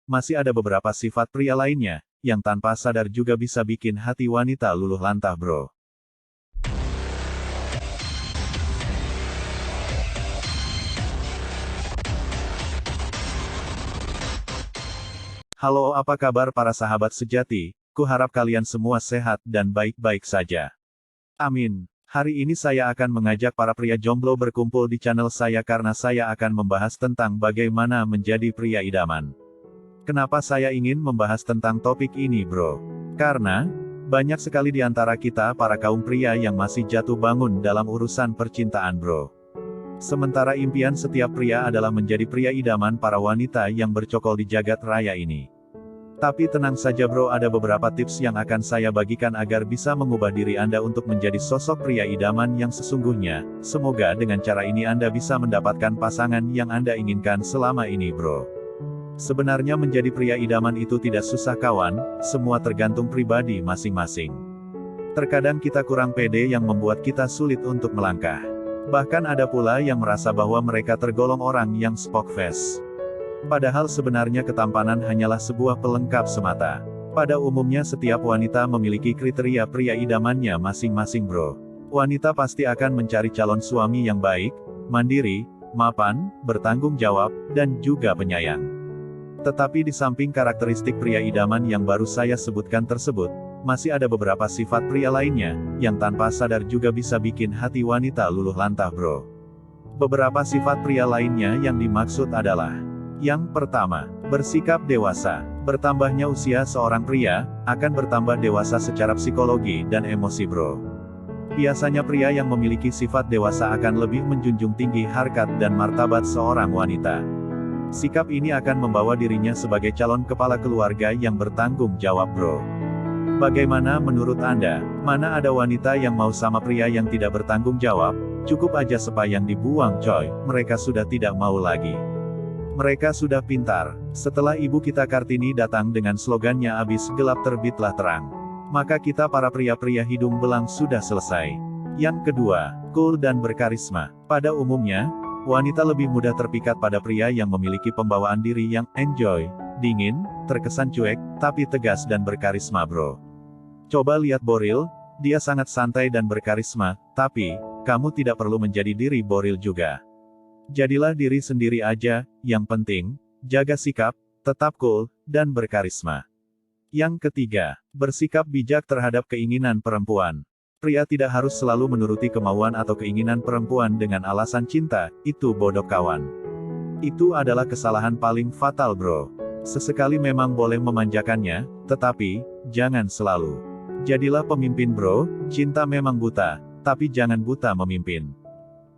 masih ada beberapa sifat pria lainnya, yang tanpa sadar juga bisa bikin hati wanita luluh lantah bro. Halo, apa kabar para sahabat sejati? Kuharap kalian semua sehat dan baik-baik saja. Amin. Hari ini saya akan mengajak para pria jomblo berkumpul di channel saya karena saya akan membahas tentang bagaimana menjadi pria idaman. Kenapa saya ingin membahas tentang topik ini bro? Karena, banyak sekali di antara kita para kaum pria yang masih jatuh bangun dalam urusan percintaan bro. Sementara impian setiap pria adalah menjadi pria idaman para wanita yang bercokol di jagat raya ini. Tapi tenang saja bro, ada beberapa tips yang akan saya bagikan agar bisa mengubah diri Anda untuk menjadi sosok pria idaman yang sesungguhnya. Semoga dengan cara ini Anda bisa mendapatkan pasangan yang Anda inginkan selama ini bro. Sebenarnya menjadi pria idaman itu tidak susah kawan, semua tergantung pribadi masing-masing. Terkadang kita kurang pede yang membuat kita sulit untuk melangkah. Bahkan ada pula yang merasa bahwa mereka tergolong orang yang spoke face. Padahal sebenarnya ketampanan hanyalah sebuah pelengkap semata. Pada umumnya setiap wanita memiliki kriteria pria idamannya masing-masing bro. Wanita pasti akan mencari calon suami yang baik, mandiri, mapan, bertanggung jawab, dan juga penyayang. Tetapi di samping karakteristik pria idaman yang baru saya sebutkan tersebut, masih ada beberapa sifat pria lainnya, yang tanpa sadar juga bisa bikin hati wanita luluh lantah bro. Beberapa sifat pria lainnya yang dimaksud adalah: yang pertama, bersikap dewasa. Bertambahnya usia seorang pria, akan bertambah dewasa secara psikologi dan emosi bro. Biasanya pria yang memiliki sifat dewasa akan lebih menjunjung tinggi harkat dan martabat seorang wanita. Sikap ini akan membawa dirinya sebagai calon kepala keluarga yang bertanggung jawab bro. Bagaimana menurut Anda? Mana ada wanita yang mau sama pria yang tidak bertanggung jawab? Cukup aja sepayang dibuang coy, mereka sudah tidak mau lagi. Mereka sudah pintar. Setelah ibu kita Kartini datang dengan slogannya abis gelap terbitlah terang, maka kita para pria-pria hidung belang sudah selesai. Yang kedua, cool dan berkarisma. Pada umumnya, wanita lebih mudah terpikat pada pria yang memiliki pembawaan diri yang enjoy, dingin, terkesan cuek, tapi tegas dan berkarisma bro. Coba lihat Boril, dia sangat santai dan berkarisma, tapi, kamu tidak perlu menjadi diri Boril juga. Jadilah diri sendiri aja, yang penting, jaga sikap, tetap cool, dan berkarisma. Yang ketiga, bersikap bijak terhadap keinginan perempuan. Pria tidak harus selalu menuruti kemauan atau keinginan perempuan dengan alasan cinta, itu bodoh kawan. Itu adalah kesalahan paling fatal bro. Sesekali memang boleh memanjakannya, tetapi, jangan selalu. Jadilah pemimpin bro, cinta memang buta, tapi jangan buta memimpin.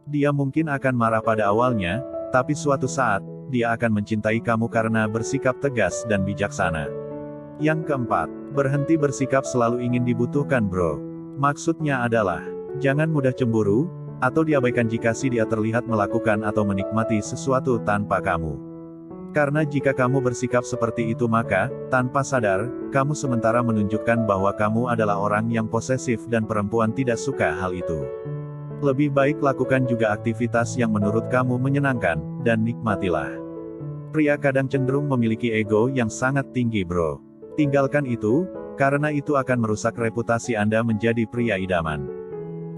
Dia mungkin akan marah pada awalnya, tapi suatu saat, dia akan mencintai kamu karena bersikap tegas dan bijaksana. Yang keempat, berhenti bersikap selalu ingin dibutuhkan bro. Maksudnya adalah, jangan mudah cemburu, atau diabaikan jika si dia terlihat melakukan atau menikmati sesuatu tanpa kamu. Karena jika kamu bersikap seperti itu maka, tanpa sadar, kamu sementara menunjukkan bahwa kamu adalah orang yang posesif dan perempuan tidak suka hal itu. Lebih baik lakukan juga aktivitas yang menurut kamu menyenangkan, dan nikmatilah. Pria kadang cenderung memiliki ego yang sangat tinggi bro. Tinggalkan itu, karena itu akan merusak reputasi Anda menjadi pria idaman.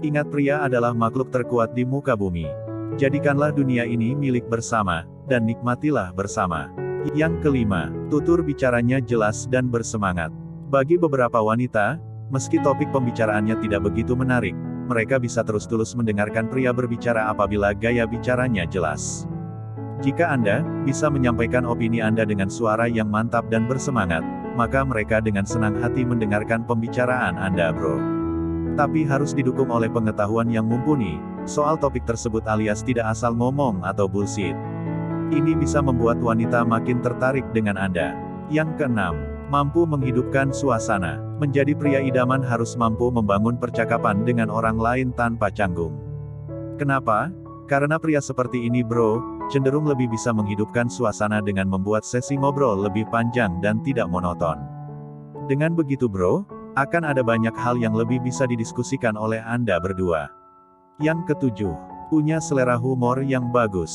Ingat pria adalah makhluk terkuat di muka bumi. Jadikanlah dunia ini milik bersama, dan nikmatilah bersama. Yang kelima, tutur bicaranya jelas dan bersemangat. Bagi beberapa wanita, meski topik pembicaraannya tidak begitu menarik, mereka bisa terus-tulus mendengarkan pria berbicara apabila gaya bicaranya jelas. Jika Anda bisa menyampaikan opini Anda dengan suara yang mantap dan bersemangat, maka mereka dengan senang hati mendengarkan pembicaraan Anda bro. Tapi harus didukung oleh pengetahuan yang mumpuni soal topik tersebut alias tidak asal ngomong atau bullshit. Ini bisa membuat wanita makin tertarik dengan Anda. Yang keenam, mampu menghidupkan suasana. Menjadi pria idaman harus mampu membangun percakapan dengan orang lain tanpa canggung. Kenapa? Karena pria seperti ini bro, cenderung lebih bisa menghidupkan suasana dengan membuat sesi ngobrol lebih panjang dan tidak monoton. Dengan begitu bro, akan ada banyak hal yang lebih bisa didiskusikan oleh Anda berdua. Yang ketujuh, punya selera humor yang bagus.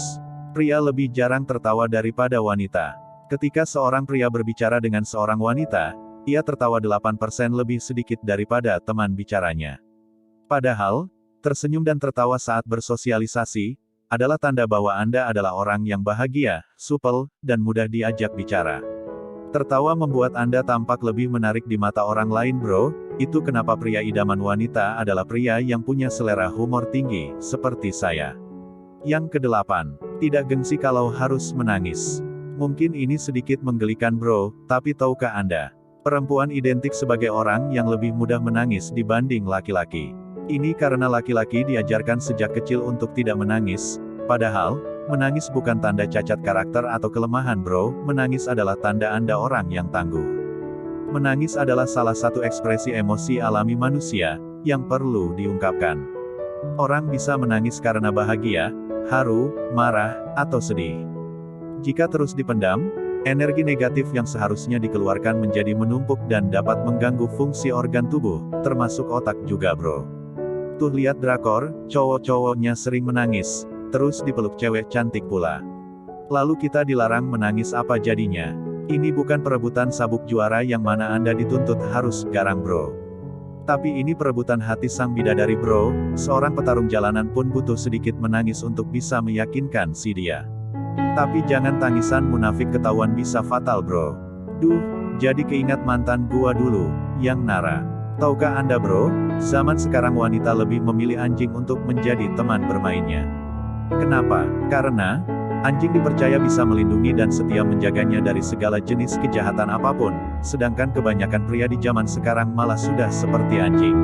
Pria lebih jarang tertawa daripada wanita. Ketika seorang pria berbicara dengan seorang wanita, ia tertawa 8% lebih sedikit daripada teman bicaranya. Padahal, tersenyum dan tertawa saat bersosialisasi, adalah tanda bahwa Anda adalah orang yang bahagia, supel, dan mudah diajak bicara. Tertawa membuat Anda tampak lebih menarik di mata orang lain bro, itu kenapa pria idaman wanita adalah pria yang punya selera humor tinggi, seperti saya. Yang kedelapan, tidak gengsi kalau harus menangis. Mungkin ini sedikit menggelikan bro, tapi tahukah Anda? Perempuan identik sebagai orang yang lebih mudah menangis dibanding laki-laki. Ini karena laki-laki diajarkan sejak kecil untuk tidak menangis, padahal, menangis bukan tanda cacat karakter atau kelemahan bro, menangis adalah tanda Anda orang yang tangguh. Menangis adalah salah satu ekspresi emosi alami manusia, yang perlu diungkapkan. Orang bisa menangis karena bahagia, haru, marah, atau sedih. Jika terus dipendam, energi negatif yang seharusnya dikeluarkan menjadi menumpuk dan dapat mengganggu fungsi organ tubuh, termasuk otak juga bro. Tuh lihat drakor, cowok-cowoknya sering menangis, terus dipeluk cewek cantik pula. Lalu kita dilarang menangis apa jadinya? Ini bukan perebutan sabuk juara yang mana Anda dituntut harus garang bro. Tapi ini perebutan hati sang bidadari bro, seorang petarung jalanan pun butuh sedikit menangis untuk bisa meyakinkan si dia. Tapi jangan tangisan munafik ketahuan bisa fatal bro. Duh, jadi keingat mantan gua dulu, yang Nara. Tahukah Anda bro, zaman sekarang wanita lebih memilih anjing untuk menjadi teman bermainnya. Kenapa? Karena, anjing dipercaya bisa melindungi dan setia menjaganya dari segala jenis kejahatan apapun, sedangkan kebanyakan pria di zaman sekarang malah sudah seperti anjing.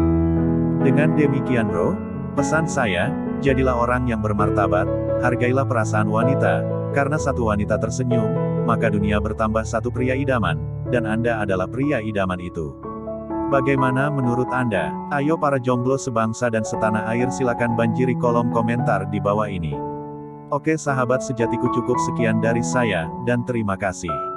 Dengan demikian bro, pesan saya, jadilah orang yang bermartabat, hargailah perasaan wanita, karena satu wanita tersenyum, maka dunia bertambah satu pria idaman, dan Anda adalah pria idaman itu. Bagaimana menurut Anda? Ayo para jomblo sebangsa dan setanah air silakan banjiri kolom komentar di bawah ini. Oke sahabat sejatiku cukup sekian dari saya, dan terima kasih.